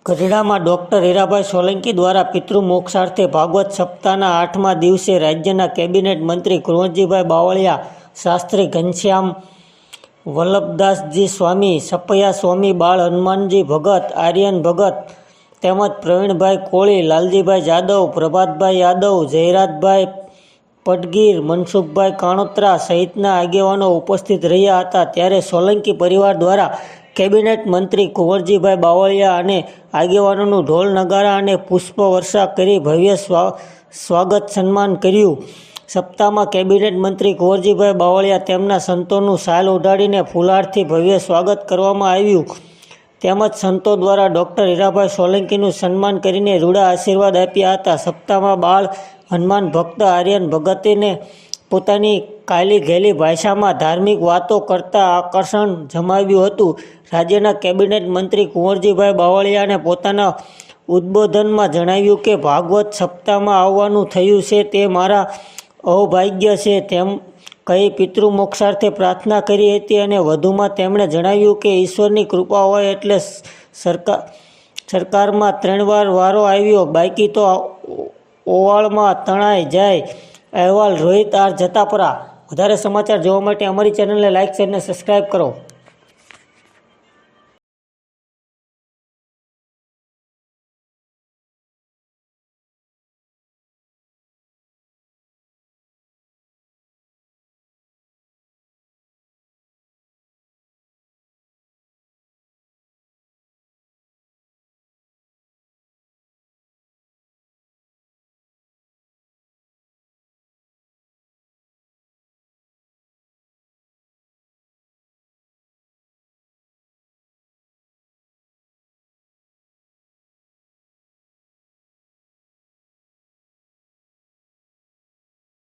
ગઢડામાં doctor Hirabhai Solanki દ્વારા પિતૃમોક્ષાર્થે ભાગવત સપ્તાહના 8મા દિવસે રાજ્યના કેબિનેટ મંત્રી કુંવરજીભાઈ બાવળિયા, શાસ્ત્રી ઘનશ્યામ વલ્લભદાસજી સ્વામી, સપૈયા સ્વામી બાળ હનુમાનજી ભગત, આર્યન ભગત તેમજ પ્રવીણભાઈ કોળી, લાલજીભાઈ જાદવ, પ્રભાતભાઈ યાદવ, જયરાજભાઈ પડગીર, મનસુખભાઈ કાણોત્રા સહિતના આગેવાનો ઉપસ્થિત રહ્યા હતા. ત્યારે સોલંકી પરિવાર દ્વારા કેબિનેટ મંત્રી કુંવરજીભાઈ બાવળિયા અને આગેવાનોનું ઢોલ નગારા અને પુષ્પવર્ષા કરી ભવ્ય સ્વાગત સન્માન કર્યું. સપ્તાહમાં કેબિનેટ મંત્રી કુંવરજીભાઈ બાવળિયા તેમના સંતોનું શાલ ઓઢાડીને ફુલહારથી ભવ્ય સ્વાગત કરવામાં આવ્યું. તેમજ સંતો દ્વારા ડોક્ટર હીરાભાઈ સોલંકીનું સન્માન કરીને રૂડા આશીર્વાદ આપ્યા હતા. સપ્તાહમાં બાળ હનુમાન ભક્ત આર્યન ભગતને પોતાની કાલી ઘેલી ભાષામાં ધાર્મિક વાતો કરતા આકર્ષણ જમાવ્યું હતું. રાજ્યના કેબિનેટ મંત્રી કુંવરજીભાઈ બાવળિયાને પોતાના ઉદ્બોધનમાં જણાવ્યું કે ભાગવત સપ્તાહમાં આવવાનું થયું છે તે મારા અહોભાગ્ય છે તેમ કહી પિતૃમોક્ષાર્થે પ્રાર્થના કરી હતી. અને વધુમાં તેમણે જણાવ્યું કે ઈશ્વરની કૃપા હોય એટલે સરકારમાં 3 વાર વારો આવ્યો, બાકી તો ઓવાળમાં તણાઈ જાય. અહેવાલ રોહિત આર જતાપરા. વધારે સમાચાર જોવા માટે અમારી ચેનલને લાઇક, શેર અને સબસ્ક્રાઈબ કરો.